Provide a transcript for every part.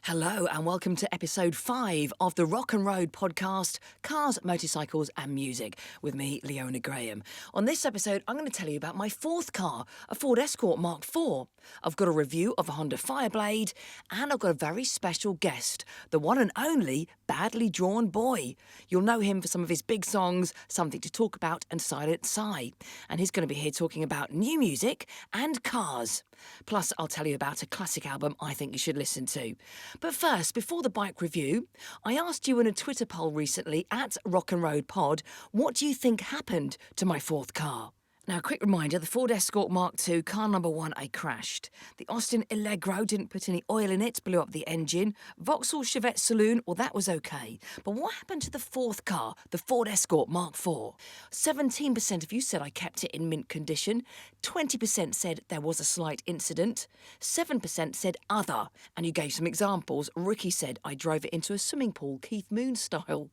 Hello and welcome to episode 5 of the Rock and Road podcast, Cars, Motorcycles and Music, with me, Leona Graham. On this episode, I'm going to tell you about my fourth car, a Ford Escort Mark IV. I've got a review of a Honda Fireblade, and I've got a very special guest, the one and only Badly Drawn Boy. You'll know him for some of his big songs, Something to Talk About and Silent Sigh. And he's going to be here talking about new music and cars. Plus, I'll tell you about a classic album I think you should listen to. But first, before the bike review, I asked you in a Twitter poll recently at Rock and Road Pod, what do you think happened to my fourth car? Now, a quick reminder, the Ford Escort Mark II, car number 1, I crashed. The Austin Allegro didn't put any oil in it, blew up the engine. Vauxhall Chevette Saloon, well, that was okay. But what happened to the fourth car, the Ford Escort Mark IV? 17% of you said I kept it in mint condition. 20% said there was a slight incident. 7% said other. And you gave some examples. Ricky said I drove it into a swimming pool, Keith Moon style.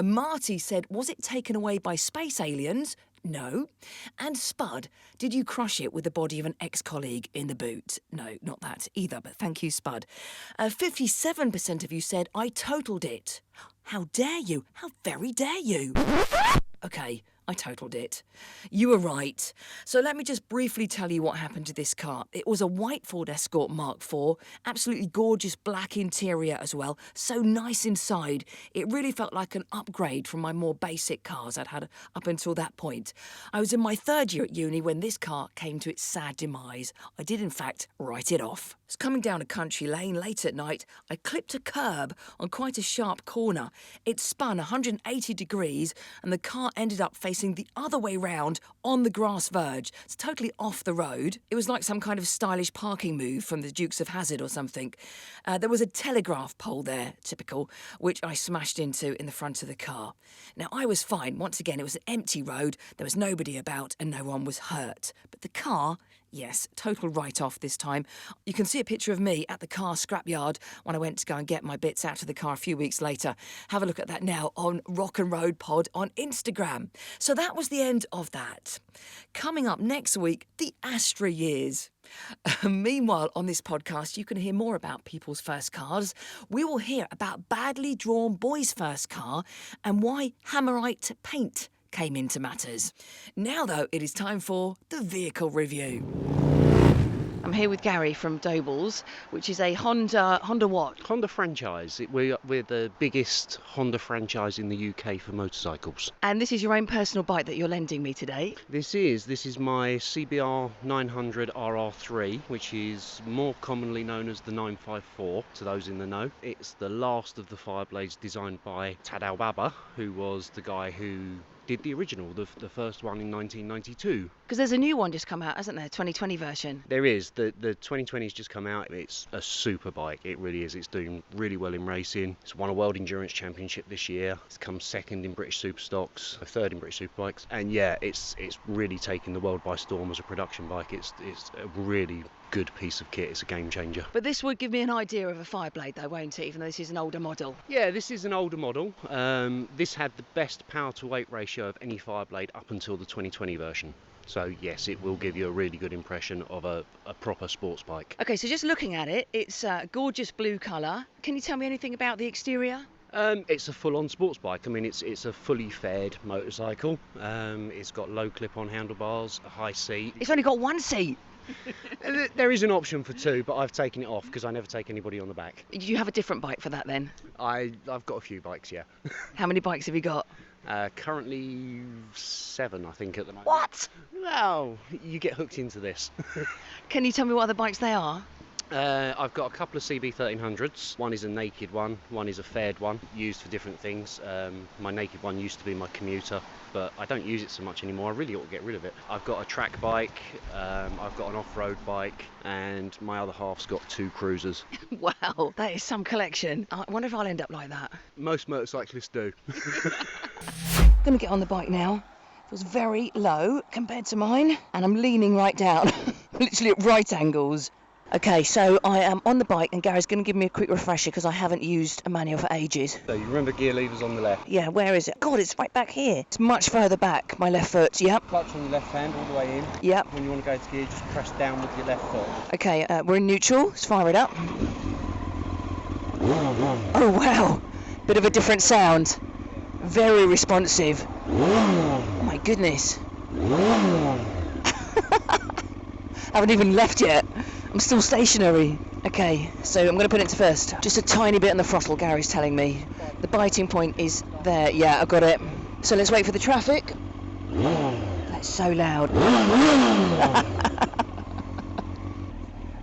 Marty said, was it taken away by space aliens? No. And Spud, did you crush it with the body of an ex-colleague in the boot? No, not that either, but thank you, Spud. 57% of you said, I totaled it. How dare you? How very dare you? Okay, I totaled it. You were right. So let me just briefly tell you what happened to this car. It was a white Ford Escort Mark IV, absolutely gorgeous black interior as well, so nice inside. It really felt like an upgrade from my more basic cars I'd had up until that point. I was in my third year at uni when this car came to its sad demise. I did, in fact, write it off. I was coming down a country lane late at night. I clipped a curb on quite a sharp corner. It spun 180 degrees and the car ended up facing the other way round on the grass verge. It's totally off the road. It was like some kind of stylish parking move from the Dukes of Hazzard or something. There was a telegraph pole there, typical, which I smashed into in the front of the car. Now, I was fine. Once again, it was an empty road. There was nobody about and no one was hurt. But the car... yes, total write-off this time. You can see a picture of me at the car scrapyard when I went to go and get my bits out of the car a few weeks later. Have a look at that now on Rock and Road Pod on Instagram. So that was the end of that. Coming up next week, the Astra years. Meanwhile, on this podcast, you can hear more about people's first cars. We will hear about Badly Drawn Boy's first car and why Hammerite paint came into matters. Now, though, it is time for the vehicle review. I'm here with Gary from Dobles, which is a Honda what? Honda franchise. We're the biggest Honda franchise in the UK for motorcycles. And this is your own personal bike that you're lending me today? This is my CBR 900 RR3, which is more commonly known as the 954 to those in the know. It's the last of the Fireblades designed by Tad Al-Baba, who was the guy who did the original, the first one in 1992. Because there's a new one just come out, hasn't there? 2020 version. There is. The 2020's just come out. It's a super bike. It really is. It's doing really well in racing. It's won a World Endurance Championship this year. It's come second in British Superstocks, third in British Superbikes. And yeah, it's really taken the world by storm as a production bike. It's a really good piece of kit. It's a game changer. But this would give me an idea of a Fireblade though, won't it? Even though this is an older model. Yeah, this is an older model. This had the best power to weight ratio of any Fireblade up until the 2020 version. So yes, it will give you a really good impression of a proper sports bike. Okay, so just looking at it, it's a gorgeous blue colour. Can you tell me anything about the exterior? It's a full-on sports bike. I mean, it's a fully fared motorcycle. It's got low clip-on handlebars, a high seat. It's only got one seat. There is an option for two, but I've taken it off because I never take anybody on the back. Do you have a different bike for that then? I've got a few bikes, yeah. How many bikes have you got? Currently 7, I think, at the moment. What? Well, you get hooked into this. Can you tell me what other bikes they are? I've got a couple of CB1300s. One is a naked one is a fared one, used for different things. My naked one used to be my commuter, but I don't use it so much anymore. I really ought to get rid of it. I've got a track bike, I've got an off-road bike, and my other half's got 2 cruisers. Wow, that is some collection. I wonder if I'll end up like that. Most motorcyclists do. I'm going to get on the bike now. It was very low compared to mine, and I'm leaning right down, literally at right angles. Okay, so I am on the bike and Gary's going to give me a quick refresher because I haven't used a manual for ages. So you remember gear levers on the left? Yeah, where is it? God, it's right back here. It's much further back, my left foot, yep. Clutch on your left hand all the way in. Yep. When you want to go to gear, just press down with your left foot. Okay, we're in neutral. Let's fire it up. Oh wow, bit of a different sound. Very responsive. Oh my goodness. Haven't even left yet. I'm still stationary. Okay, so I'm going to put it to first. Just a tiny bit on the throttle, Gary's telling me. The biting point is there. Yeah, I've got it. So let's wait for the traffic. That's so loud.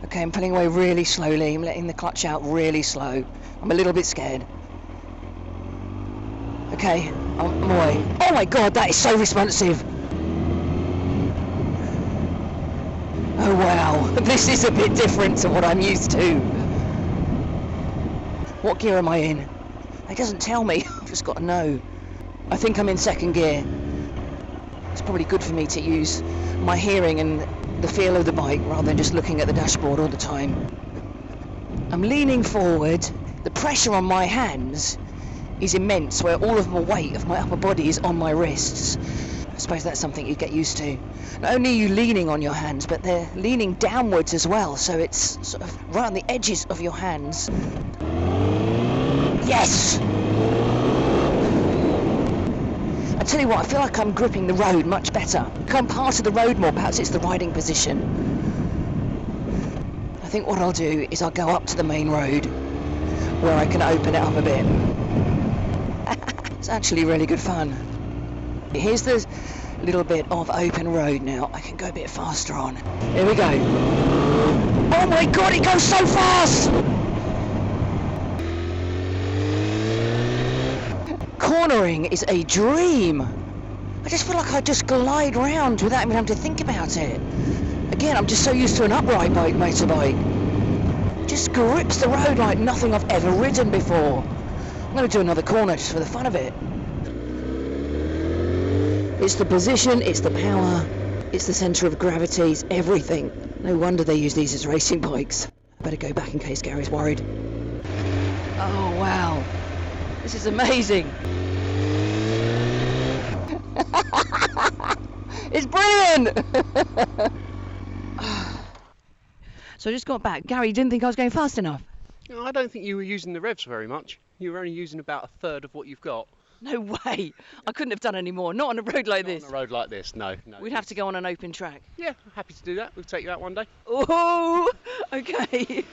Okay, I'm pulling away really slowly. I'm letting the clutch out really slow. I'm a little bit scared. Okay, I'm away. Oh my god, that is so responsive. Oh wow, this is a bit different to what I'm used to. What gear am I in? It doesn't tell me, I've just got to know. I think I'm in second gear. It's probably good for me to use my hearing and the feel of the bike rather than just looking at the dashboard all the time. I'm leaning forward. The pressure on my hands is immense, where all of the weight of my upper body is on my wrists. I suppose that's something you get used to. Not only are you leaning on your hands, but they're leaning downwards as well, so it's sort of right on the edges of your hands. Yes! I tell you what, I feel like I'm gripping the road much better. I'm part of the road more, perhaps it's the riding position. I think what I'll do is I'll go up to the main road, where I can open it up a bit. It's actually really good fun. Here's the little bit of open road now. I can go a bit faster on. Here we go. Oh my god, it goes so fast! Cornering is a dream. I just feel like I just glide round without even having to think about it. Again, I'm just so used to an upright motorbike. Just grips the road like nothing I've ever ridden before. I'm going to do another corner just for the fun of it. It's the position, it's the power, it's the centre of gravity, it's everything. No wonder they use these as racing bikes. I better go back in case Gary's worried. Oh wow, this is amazing. It's brilliant! So I just got back. Gary, you didn't think I was going fast enough? No, I don't think you were using the revs very much. You were only using about a third of what you've got. No way! I couldn't have done any more. Not on a road like this. On a road like this, no. We'd have to go on an open track. Yeah, happy to do that. We'll take you out one day. Oh, okay.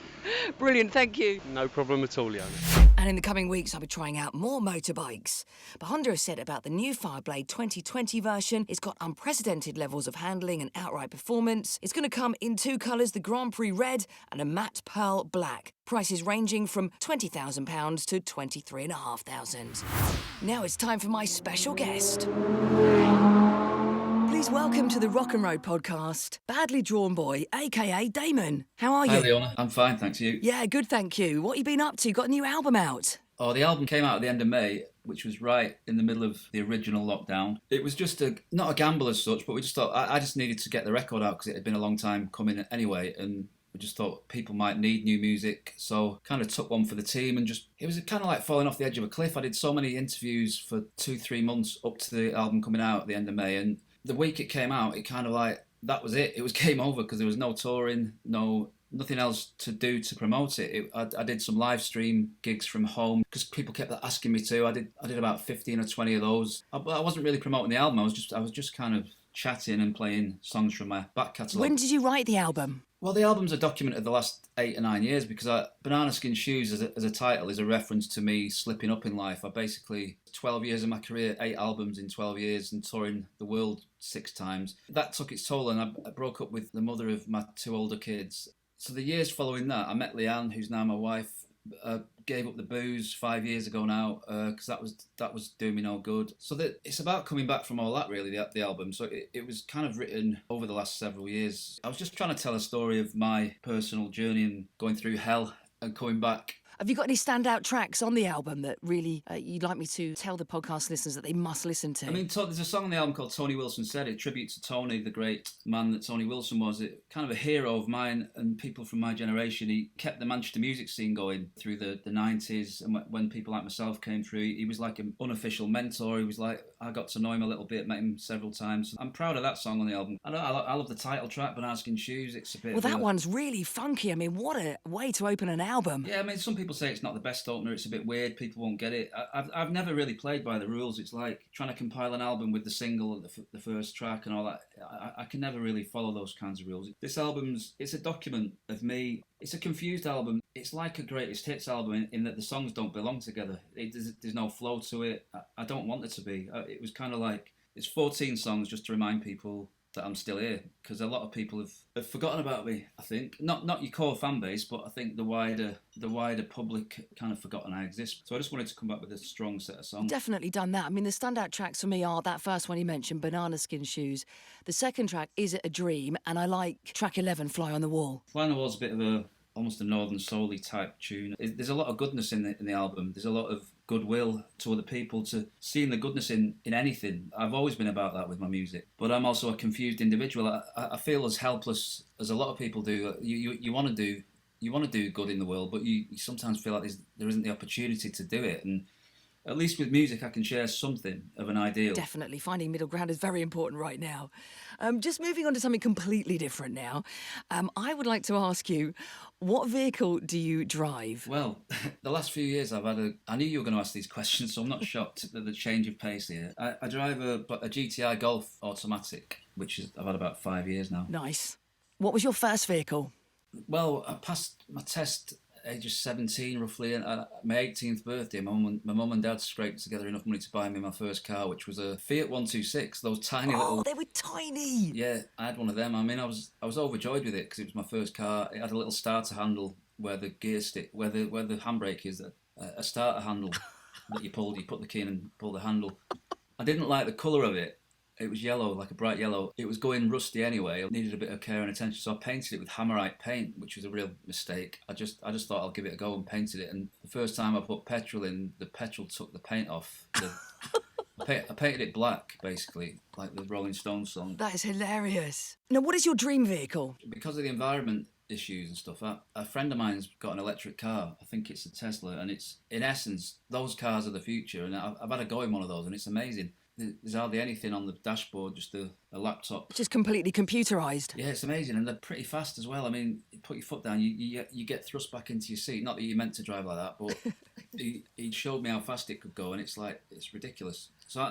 Brilliant, thank you. No problem at all, Leona. And in the coming weeks, I'll be trying out more motorbikes. But Honda has said about the new Fireblade 2020 version, it's got unprecedented levels of handling and outright performance. It's going to come in two colours, the Grand Prix Red and a matte pearl black. Prices ranging from £20,000 to £23,500. Now it's time for my special guest. Please welcome to the Rock and Road podcast, Badly Drawn Boy, a.k.a. Damon. How are you? Hi, Leona. I'm fine, thanks. You? Yeah, good, thank you. What have you been up to? Got a new album out? Oh, the album came out at the end of May, which was right in the middle of the original lockdown. It was just not a gamble as such, but we just thought I just needed to get the record out because it had been a long time coming anyway, and we just thought people might need new music, so kind of took one for the team, and it was kind of like falling off the edge of a cliff. I did so many interviews for 2-3 months up to the album coming out at the end of May, and the week it came out, it kind of like, that was it. It was game over because there was no touring, nothing else to do to promote it. I did some live stream gigs from home because people kept asking me to. I did about 15 or 20 of those. I wasn't really promoting the album. I was just kind of chatting and playing songs from my back catalogue. When did you write the album? Well, the album's a document of the last 8 or 9 years because Banana Skin Shoes as a title is a reference to me slipping up in life. I basically, 12 years of my career, 8 albums in 12 years and touring the world 6 times. That took its toll, and I broke up with the mother of my 2 older kids. So the years following that, I met Leanne, who's now my wife. Gave up the booze 5 years ago now because that was doing me no good. So it's about coming back from all that, really, the album. So it was kind of written over the last several years. I was just trying to tell a story of my personal journey and going through hell and coming back. Have you got any standout tracks on the album that really you'd like me to tell the podcast listeners that they must listen to? I mean, there's a song on the album called Tony Wilson Said It, tribute to Tony, the great man that Tony Wilson was. It kind of a hero of mine and people from my generation. He kept the Manchester music scene going through the 90s, and when people like myself came through, he was like an unofficial mentor. He was like, I got to know him a little bit, met him several times. I'm proud of that song on the album. I love the title track, Banana Skin Shoes. It's a bit that one's really funky. I mean, what a way to open an album. Yeah, I mean, some people people say it's not the best opener, it's a bit weird, people won't get it. I've never really played by the rules. It's like trying to compile an album with the single, the first track and all that. I can never really follow those kinds of rules. This album's, it's a document of me. It's a confused album. It's like a greatest hits album in that the songs don't belong together. There's no flow to it. I don't want it to be. It was kind of like, it's 14 songs just to remind people that I'm still here, because a lot of people have forgotten about me. I think not your core fan base, but I think the wider public kind of forgotten I exist. So I just wanted to come back with a strong set of songs. Definitely done that. I mean, the standout tracks for me are that first one you mentioned, Banana Skin Shoes. The second track, Is It a Dream? And I like track 11, Fly on the Wall. Fly on the Wall's a bit of almost a Northern Soul-y type tune. There's a lot of goodness in the album. There's a lot of goodwill to other people, to seeing the goodness in anything. I've always been about that with my music, but I'm also a confused individual. I feel as helpless as a lot of people do. You want to do good in the world, but you sometimes feel like there isn't the opportunity to do it. And at least with music, I can share something of an ideal. Definitely. Finding middle ground is very important right now. Just moving on to something completely different now. I would like to ask you, what vehicle do you drive? Well, the last few years I knew you were going to ask these questions, so I'm not shocked at the change of pace here. I drive a GTI Golf automatic, which I've had about 5 years now. Nice. What was your first vehicle? Well, I passed my test age of 17 roughly, and my 18th birthday, my mum and dad scraped together enough money to buy me my first car, which was a Fiat 126, those tiny little... Oh, they were tiny! Yeah, I had one of them. I mean, I was overjoyed with it because it was my first car. It had a little starter handle where the gear stick, where the handbrake is, a starter handle that you put the key in and pull the handle. I didn't like the colour of it. It was yellow, like a bright yellow. It was going rusty anyway. It needed a bit of care and attention, so I painted it with Hammerite paint, which was a real mistake. I just thought I'll give it a go and painted it. And the first time I put petrol in, the petrol took the paint off. I painted it black, basically, like the Rolling Stones song. That is hilarious. Now, what is your dream vehicle? Because of the environment issues and stuff, a friend of mine's got an electric car. I think it's a Tesla, and it's, in essence, those cars are the future. And I've had a go in one of those, and it's amazing. There's hardly anything on the dashboard, just a laptop. Just completely computerised. Yeah, it's amazing, and they're pretty fast as well. I mean, you put your foot down, you get thrust back into your seat. Not that you're meant to drive like that, but he showed me how fast it could go, and it's ridiculous. So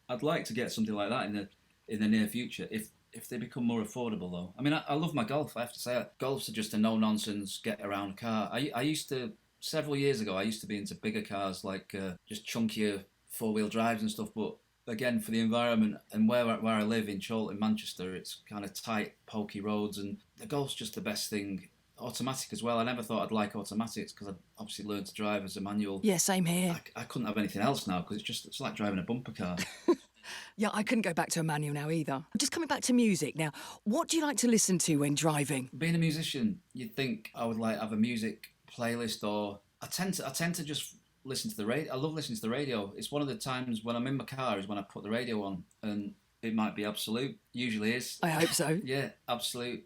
I'd like to get something like that in the near future, if they become more affordable, though. I mean, I love my Golf, I have to say. Golfs are just a no-nonsense, get-around car. I used to, several years ago, I used to be into bigger cars, like just chunkier four-wheel drives and stuff, but again, for the environment and where I live in Chorlton, Manchester, it's kind of tight, pokey roads, and the Golf's just the best thing. Automatic as well. I never thought I'd like automatics because I obviously learned to drive as a manual. Yeah, same here. I couldn't have anything else now because it's like driving a bumper car. Yeah, I couldn't go back to a manual now either. Just coming back to music now, what do you like to listen to when driving? Being a musician, you'd think I would have a music playlist, or I tend to just listen to the radio. I love listening to the radio. It's one of the times when I'm in my car is when I put the radio on, and it might be Absolute. Usually is. I hope so. Yeah, Absolute.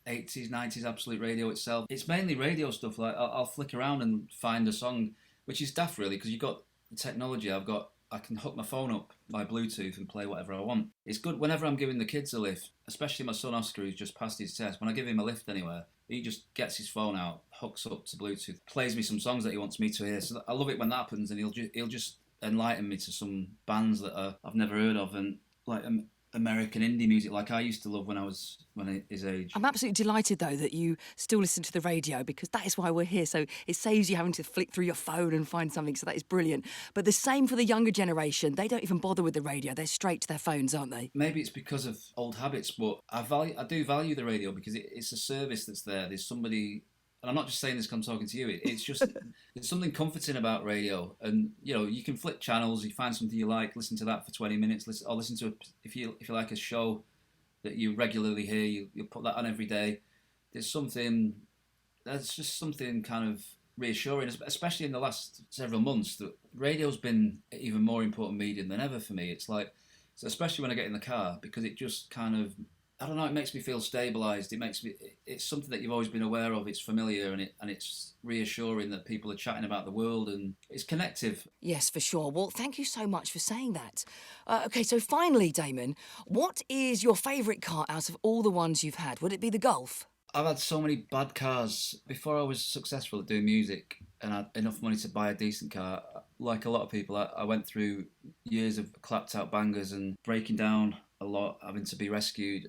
80s, 90s Absolute radio itself. It's mainly radio stuff. Like I'll flick around and find a song, which is daft really, because you've got the technology. I can hook my phone up by Bluetooth and play whatever I want. It's good whenever I'm giving the kids a lift, especially my son Oscar, who's just passed his test. When I give him a lift anywhere, he just gets his phone out, hooks up to Bluetooth, plays me some songs that he wants me to hear. So I love it when that happens, and he'll just enlighten me to some bands that I've never heard of, and like American indie music like I used to love when I was his age. I'm absolutely delighted though that you still listen to the radio, because that is why we're here. So it saves you having to flick through your phone and find something, so that is brilliant. But the same for the younger generation. They don't even bother with the radio. They're straight to their phones, aren't they? Maybe it's because of old habits, but I do value the radio because it's a service that's there. There's somebody, and I'm not just saying this because I'm talking to you, it's just there's something comforting about radio. And you can flip channels, you find something you like, listen to that for 20 minutes, listen to if you like a show that you regularly hear, you'll put that on every day. There's just something kind of reassuring, especially in the last several months, that radio's been an even more important medium than ever for me. It's like, especially when I get in the car, because it just kind of, I don't know, it makes me feel stabilised. It's something that you've always been aware of. It's familiar, and it's reassuring that people are chatting about the world, and it's connective. Yes, for sure. Well, thank you so much for saying that. Okay, so finally, Damon, what is your favourite car out of all the ones you've had? Would it be the Golf? I've had so many bad cars. Before I was successful at doing music, and I had enough money to buy a decent car. Like a lot of people, I went through years of clapped out bangers and breaking down a lot, having to be rescued.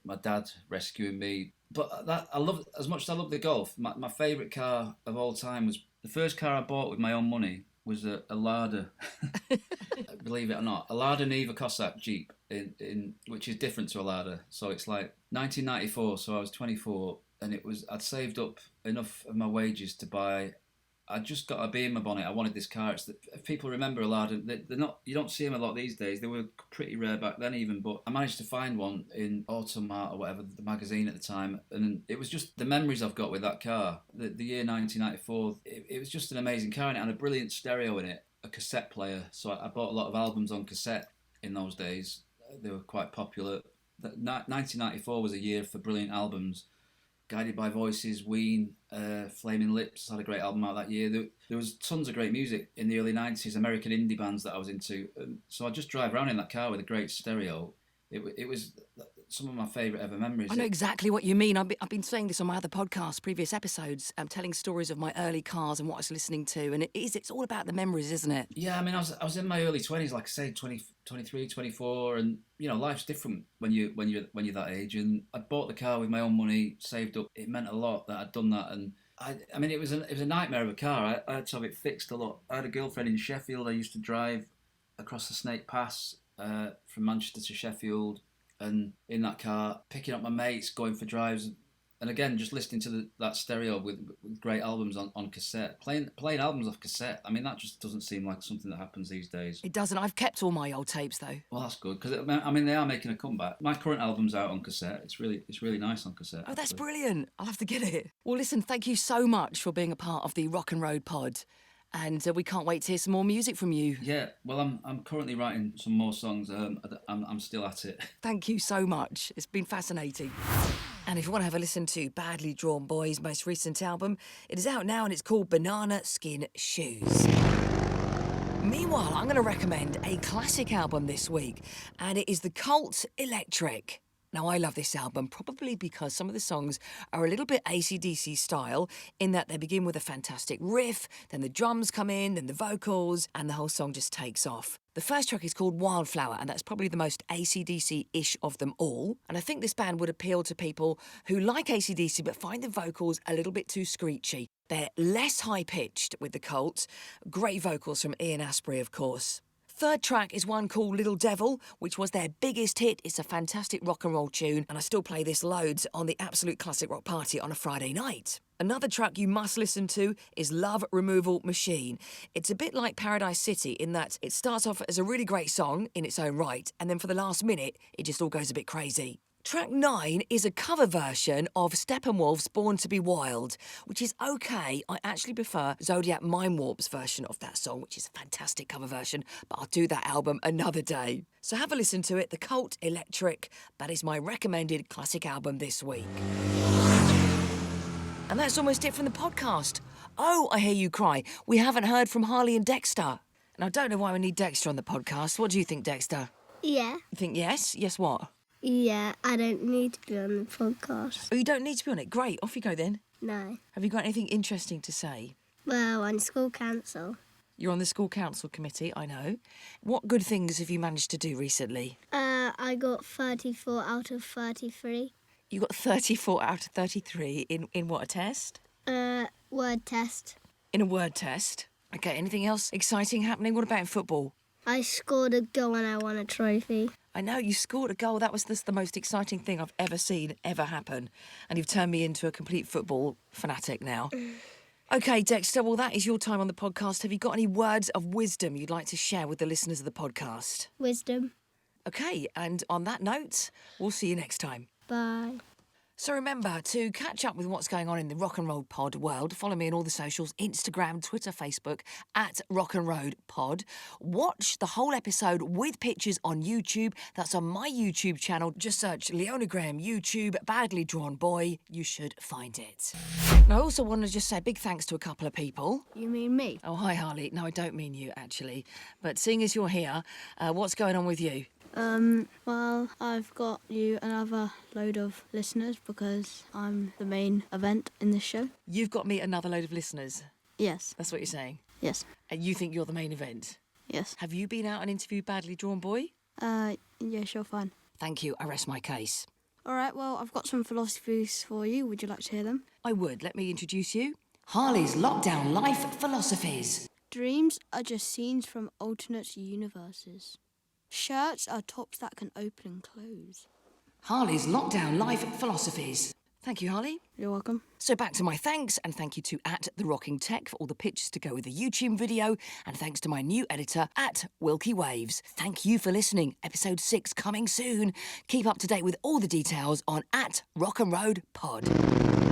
My dad rescuing me. But that I love as much as I love the Golf. My favourite car of all time was the first car I bought with my own money was a Lada. Believe it or not, a Lada Niva Cossack Jeep in which is different to a Lada. So it's like 1994. So I was 24, and I'd saved up enough of my wages to buy. I just got a bee in my bonnet. I wanted this car. If people remember a Lada, they're not. You don't see them a lot these days. They were pretty rare back then, even. But I managed to find one in Automart or whatever, the magazine at the time, and it was just the memories I've got with that car. The year 1994. It was just an amazing car, and it had a brilliant stereo in it, a cassette player. So I bought a lot of albums on cassette in those days. They were quite popular. 1994 was a year for brilliant albums. Guided by Voices, Ween, Flaming Lips had a great album out that year. There was tons of great music in the early 90s, American indie bands that I was into. So I'd just drive around in that car with a great stereo. It was some of my favourite ever memories. I know exactly what you mean. I've been saying this on my other podcasts, previous episodes, telling stories of my early cars and what I was listening to. And it's all about the memories, isn't it? Yeah, I mean, I was in my early 20s, like I say, 20, 23, 24, and you know, life's different when you're that age. And I bought the car with my own money, saved up. It meant a lot that I'd done that, and I mean, it was a nightmare of a car. I had to have it fixed a lot. I had a girlfriend in Sheffield. I used to drive across the Snake Pass from Manchester to Sheffield, and in that car, picking up my mates, going for drives. And again, just listening to that stereo with great albums on cassette, playing albums off cassette. I mean, that just doesn't seem like something that happens these days. It doesn't. I've kept all my old tapes though. Well, that's good because I mean they are making a comeback. My current album's out on cassette. It's really nice on cassette. Oh, that's brilliant. I'll have to get it. Well, listen, thank you so much for being a part of the Rock and Road pod. And we can't wait to hear some more music from you. Yeah, well, I'm currently writing some more songs. I'm still at it. Thank you so much. It's been fascinating. And if you want to have a listen to Badly Drawn Boy's most recent album, it is out now and it's called Banana Skin Shoes. Meanwhile, I'm going to recommend a classic album this week, and it is the Cult Electric. Now, I love this album, probably because some of the songs are a little bit AC/DC style, in that they begin with a fantastic riff, then the drums come in, then the vocals, and the whole song just takes off. The first track is called Wildflower, and that's probably the most AC/DC-ish of them all. And I think this band would appeal to people who like AC/DC but find the vocals a little bit too screechy. They're less high-pitched with the Cult. Great vocals from Ian Astbury, of course. Third track is one called Little Devil, which was their biggest hit. It's a fantastic rock and roll tune, and I still play this loads on the Absolute Classic Rock Party on a Friday night. Another track you must listen to is Love Removal Machine. It's a bit like Paradise City in that it starts off as a really great song in its own right, and then for the last minute, it just all goes a bit crazy. Track 9 is a cover version of Steppenwolf's Born to be Wild, which is okay. I actually prefer Zodiac Mindwarp's version of that song, which is a fantastic cover version, but I'll do that album another day. So have a listen to it, The Cult Electric. That is my recommended classic album this week. And that's almost it from the podcast. Oh, I hear you cry. We haven't heard from Harley and Dexter. And I don't know why we need Dexter on the podcast. What do you think, Dexter? Yeah. You think yes? Yes what? Yeah, I don't need to be on the podcast. Oh, you don't need to be on it? Great, off you go then. No. Have you got anything interesting to say? Well, on school council. You're on the school council committee, I know. What good things have you managed to do recently? I got 34 out of 33. You got 34 out of 33 in what, a test? Word test. In a word test. Okay, anything else exciting happening? What about in football? I scored a goal and I won a trophy. I know, you scored a goal. That was the most exciting thing I've ever seen ever happen. And you've turned me into a complete football fanatic now. OK, Dexter, well, that is your time on the podcast. Have you got any words of wisdom you'd like to share with the listeners of the podcast? Wisdom. OK, and on that note, we'll see you next time. Bye. So remember, to catch up with what's going on in the Rock and Roll Pod world, follow me on all the socials, Instagram, Twitter, Facebook, at Rock and Road Pod. Watch the whole episode with pictures on YouTube. That's on my YouTube channel. Just search Leona Graham YouTube, Badly Drawn Boy. You should find it. And I also want to just say big thanks to a couple of people. You mean me? Oh, hi, Harley. No, I don't mean you, actually. But seeing as you're here, what's going on with you? Well, I've got you another load of listeners because I'm the main event in this show. You've got me another load of listeners. Yes. That's what you're saying? Yes. And you think you're the main event? Yes. Have you been out and interviewed Badly Drawn Boy? Yeah, sure, fine. Thank you. I rest my case. All right, well, I've got some philosophies for you. Would you like to hear them? I would. Let me introduce you. Harley's Lockdown Life Philosophies. Dreams are just scenes from alternate universes. Shirts are tops that can open and close. Harley's Lockdown Life Philosophies. Thank you, Harley. You're welcome. So back to my thanks, and thank you to @TheRockingTech for all the pictures to go with the YouTube video, and thanks to my new editor @WilkyWaves. Thank you for listening. Episode 6 coming soon. Keep up to date with all the details on @RockandRoadPod.